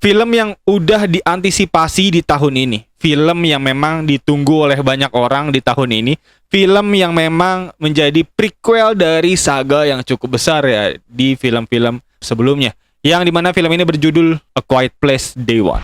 film yang udah diantisipasi di tahun ini. Film yang memang ditunggu oleh banyak orang di tahun ini. Film yang memang menjadi prequel dari saga yang cukup besar ya di film-film sebelumnya. Yang dimana film ini berjudul A Quiet Place Day One.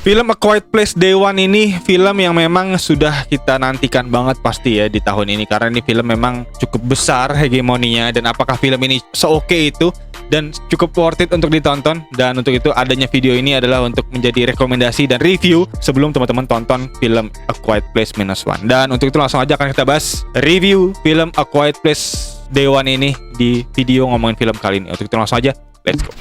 Film A Quiet Place Day One ini film yang memang sudah kita nantikan banget pasti ya di tahun ini. Karena ini film memang cukup besar hegemoninya. Dan apakah film ini se-oke itu dan cukup worth it untuk ditonton. Dan untuk itu adanya video ini adalah untuk menjadi rekomendasi dan review sebelum teman-teman tonton film A Quiet Place -1. Dan untuk itu langsung aja akan kita bahas review film A Quiet Place Day One ini di video ngomongin film kali ini. Untuk itu langsung aja, let's go.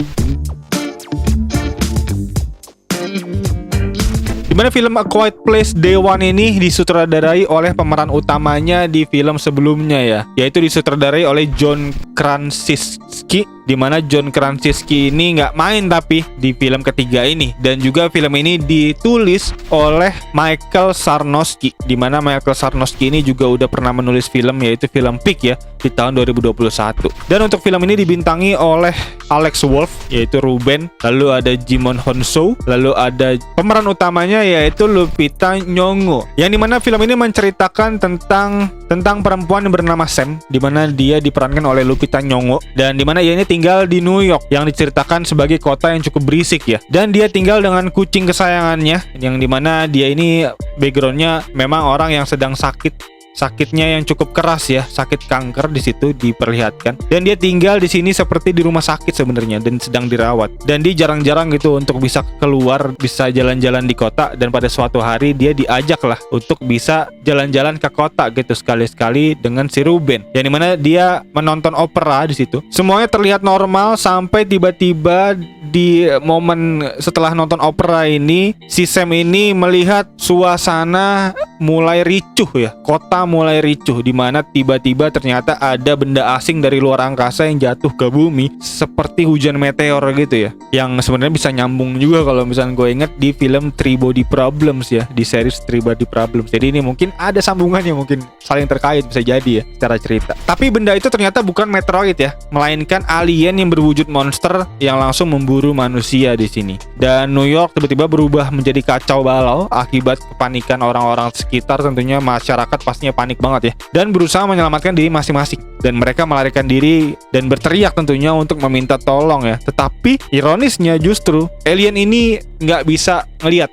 Dimana film A Quiet Place Day One ini disutradarai oleh pemeran utamanya di film sebelumnya ya, yaitu disutradarai oleh John Krasinski. Dimana John Krasinski ini nggak main tapi di film ketiga ini. Dan juga film ini ditulis oleh Michael Sarnowski. Dimana Michael Sarnowski ini juga udah pernah menulis film, yaitu film Pig ya, di tahun 2021. Dan untuk film ini dibintangi oleh Alex Wolff, yaitu Ruben. Lalu ada Jimon Honso. Lalu ada pemeran utamanya yaitu Lupita Nyong'o. Yang dimana film ini menceritakan tentang perempuan yang bernama Sam, dimana dia diperankan oleh Lupita Nyong'o. Dan dimana ia ini tinggal di New York, yang diceritakan sebagai kota yang cukup berisik ya. Dan dia tinggal dengan kucing kesayangannya, yang dimana dia ini backgroundnya memang orang yang sedang sakitnya yang cukup keras ya, sakit kanker di situ diperlihatkan. Dan dia tinggal di sini seperti di rumah sakit sebenarnya dan sedang dirawat. Dan dia jarang-jarang gitu untuk bisa keluar, bisa jalan-jalan di kota. Dan pada suatu hari dia diajak lah untuk bisa jalan-jalan ke kota gitu sekali-sekali dengan si Ruben. Yang dimana dia menonton opera di situ. Semuanya terlihat normal sampai tiba-tiba di momen setelah nonton opera ini, si Sam ini melihat suasana mulai ricuh ya, kota mulai ricuh, dimana tiba-tiba ternyata ada benda asing dari luar angkasa yang jatuh ke bumi seperti hujan meteor gitu ya, yang sebenarnya bisa nyambung juga kalau misalnya gue inget di film Three Body Problems ya, di series Three Body Problems. Jadi ini mungkin ada sambungannya, mungkin saling terkait bisa jadi ya secara cerita. Tapi benda itu ternyata bukan meteoroid ya, melainkan alien yang berwujud monster yang langsung memburu manusia di sini. Dan New York tiba-tiba berubah menjadi kacau balau akibat kepanikan orang-orang sekitar. Tentunya masyarakat pastinya panik banget ya, dan berusaha menyelamatkan diri masing-masing. Dan mereka melarikan diri dan berteriak tentunya untuk meminta tolong ya. Tetapi ironisnya justru alien ini nggak bisa ngelihat,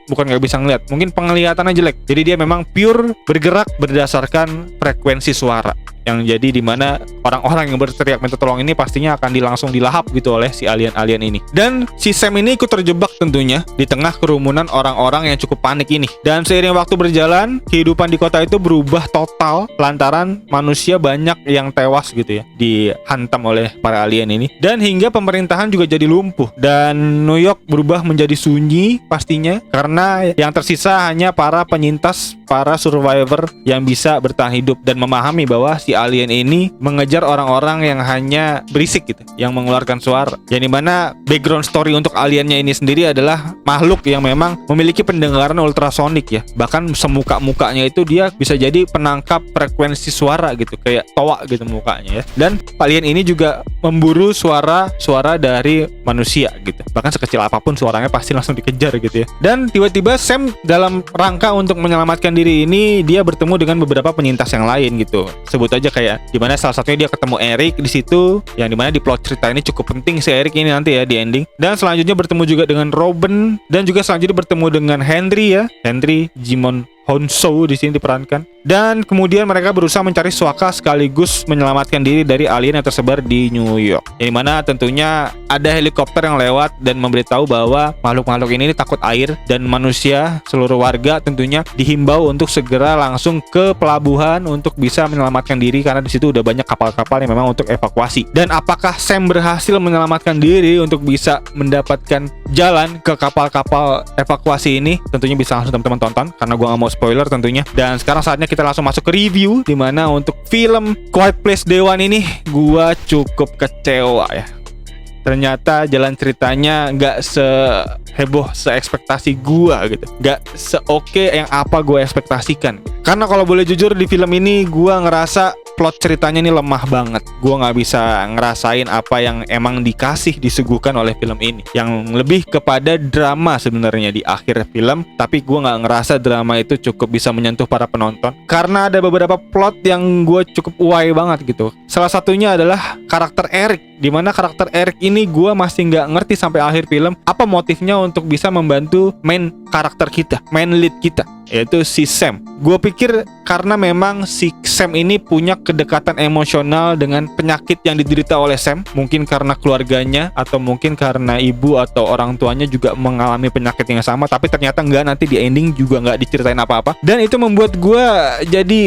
mungkin penglihatannya jelek. Jadi dia memang pure bergerak berdasarkan frekuensi suara. Yang jadi dimana orang-orang yang berteriak minta tolong ini pastinya akan langsung dilahap gitu oleh si alien-alien ini. Dan si Sam ini ikut terjebak tentunya di tengah kerumunan orang-orang yang cukup panik ini. Dan seiring waktu berjalan, kehidupan di kota itu berubah total lantaran manusia banyak yang tewas gitu ya, dihantam oleh para alien ini. Dan hingga pemerintahan juga jadi lumpuh. Dan New York berubah menjadi sunyi pastinya, karena yang tersisa hanya para penyintas, para survivor yang bisa bertahan hidup dan memahami bahwa si alien ini mengejar orang-orang yang hanya berisik gitu, yang mengeluarkan suara. Yang dimana background story untuk aliennya ini sendiri adalah makhluk yang memang memiliki pendengaran ultrasonik ya. Bahkan semuka-mukanya itu dia bisa jadi penangkap frekuensi suara gitu, kayak toa gitu mukanya ya. Dan alien ini juga memburu suara dari manusia gitu. Bahkan sekecil apapun suaranya pasti langsung dikejar gitu ya. Dan tiba-tiba Sam dalam rangka untuk menyelamatkan diri ini, dia bertemu dengan beberapa penyintas yang lain gitu. Sebut aja kayak dimana salah satunya dia ketemu Eric di situ, yang dimana di plot cerita ini cukup penting si Eric ini nanti ya di ending. Dan selanjutnya bertemu juga dengan Robin, dan juga selanjutnya bertemu dengan Henry ya, Henry Jimon Honso di sini diperankan. Dan kemudian mereka berusaha mencari Sokka sekaligus menyelamatkan diri dari alien yang tersebar di New York. Yang mana tentunya ada helikopter yang lewat dan memberitahu bahwa makhluk-makhluk ini takut air, dan manusia, seluruh warga tentunya dihimbau untuk segera langsung ke pelabuhan untuk bisa menyelamatkan diri, karena di situ udah banyak kapal-kapal yang memang untuk evakuasi. Dan apakah Sam berhasil menyelamatkan diri untuk bisa mendapatkan jalan ke kapal-kapal evakuasi ini? Tentunya bisa langsung teman-teman tonton, karena gua nggak mau spoiler tentunya. Dan sekarang saatnya kita langsung masuk ke review, dimana untuk film Quiet Place Day One ini gua cukup kecewa ya. Ternyata jalan ceritanya nggak seheboh seekspektasi gua gitu, nggak seoke yang apa gua ekspektasikan. Karena kalau boleh jujur di film ini gua ngerasa plot ceritanya ini lemah banget. Gue nggak bisa ngerasain apa yang emang disuguhkan oleh film ini, yang lebih kepada drama sebenarnya di akhir film. Tapi gue nggak ngerasa drama itu cukup bisa menyentuh para penonton, karena ada beberapa plot yang gue cukup uai banget gitu. Salah satunya adalah karakter Eric, dimana karakter Eric ini gue masih nggak ngerti sampai akhir film apa motifnya untuk bisa membantu main karakter kita, main lead kita, yaitu si Sam. Gue pikir karena memang si Sam ini punya kedekatan emosional dengan penyakit yang diderita oleh Sam, mungkin karena keluarganya atau mungkin karena ibu atau orang tuanya juga mengalami penyakit yang sama, tapi ternyata enggak, nanti di ending juga nggak diceritain apa-apa, dan itu membuat gue jadi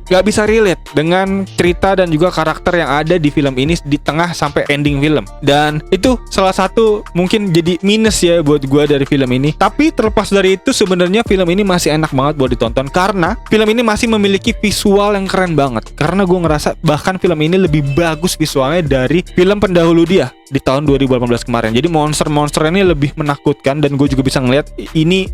nggak bisa relate dengan cerita dan juga karakter yang ada di film ini di tengah sampai ending film. Dan itu salah satu mungkin jadi minus ya buat gue dari film ini. Tapi terlepas dari itu, sebenarnya film ini masih enak banget buat ditonton karena film ini masih memiliki visual yang keren banget. Karena gue ngerasa bahkan film ini lebih bagus visualnya dari film pendahulu dia di tahun 2018 kemarin. Jadi monster-monster ini lebih menakutkan, dan gue juga bisa ngeliat ini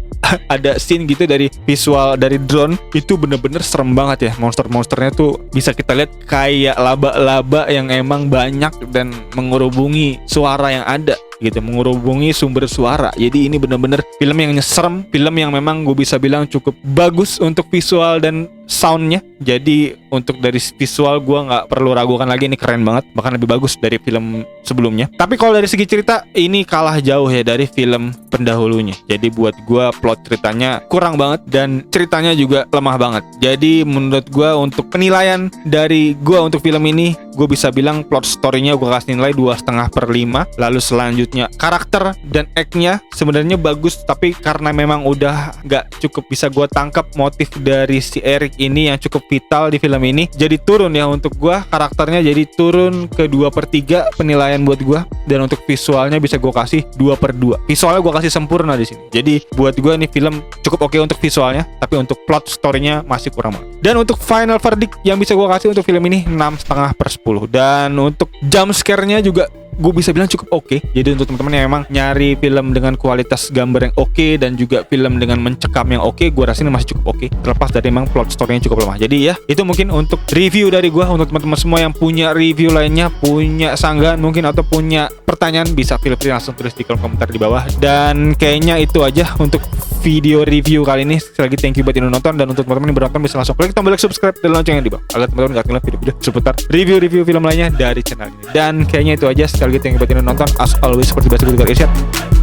ada scene gitu dari visual dari drone, itu bener-bener serem banget ya. Monster-monsternya tuh bisa kita lihat kayak laba-laba yang emang banyak dan mengerubungi suara yang ada gitu, mengerubungi sumber suara. Jadi ini bener-bener film yang serem, film yang memang gue bisa bilang cukup bagus untuk visual dan soundnya. Jadi untuk dari visual gue nggak perlu ragukan lagi, ini keren banget, bahkan lebih bagus dari film sebelumnya. Tapi kalau dari segi cerita, ini kalah jauh ya dari film pendahulunya. Jadi buat gue plot ceritanya kurang banget dan ceritanya juga lemah banget. Jadi menurut gue untuk penilaian dari gue untuk film ini, gue bisa bilang plot story-nya gue kasih nilai 2,5/5. Lalu selanjutnya karakter dan act-nya sebenarnya bagus, tapi karena memang udah nggak cukup bisa gue tangkap motif dari si Eric ini yang cukup vital di film ini, jadi turun ya untuk gue karakternya, jadi turun ke 2/3 penilaian buat gue. Dan untuk visualnya bisa gue kasih 2/2. Visualnya gue kasih sempurna di sini. Jadi buat gue nih film cukup oke untuk visualnya, tapi untuk plot story-nya masih kurang banget. Dan untuk final verdict yang bisa gue kasih untuk film ini 6,5/10. Dan untuk jump scare-nya juga gue bisa bilang cukup oke. Jadi untuk teman-teman yang emang nyari film dengan kualitas gambar yang oke dan juga film dengan mencekam yang oke, gue rasa ini masih cukup oke, terlepas dari emang plot story-nya cukup lemah. Jadi ya, itu mungkin untuk review dari gue. Untuk teman-teman semua yang punya review lainnya, punya sanggahan mungkin atau punya pertanyaan, bisa feel free langsung tulis di kolom komentar di bawah. Dan kayaknya itu aja untuk video review kali ini. Sekali lagi thank you buat yang udah nonton, dan untuk teman-teman yang baru nonton bisa langsung klik tombol like, subscribe, dan loncengnya di bawah agar teman-teman gak ketinggalan video-video seputar review-review film lainnya dari channel ini. Dan kayaknya itu aja. Sekali lagi thank you buat yang udah nonton. As always, seperti biasa gue Irsyad.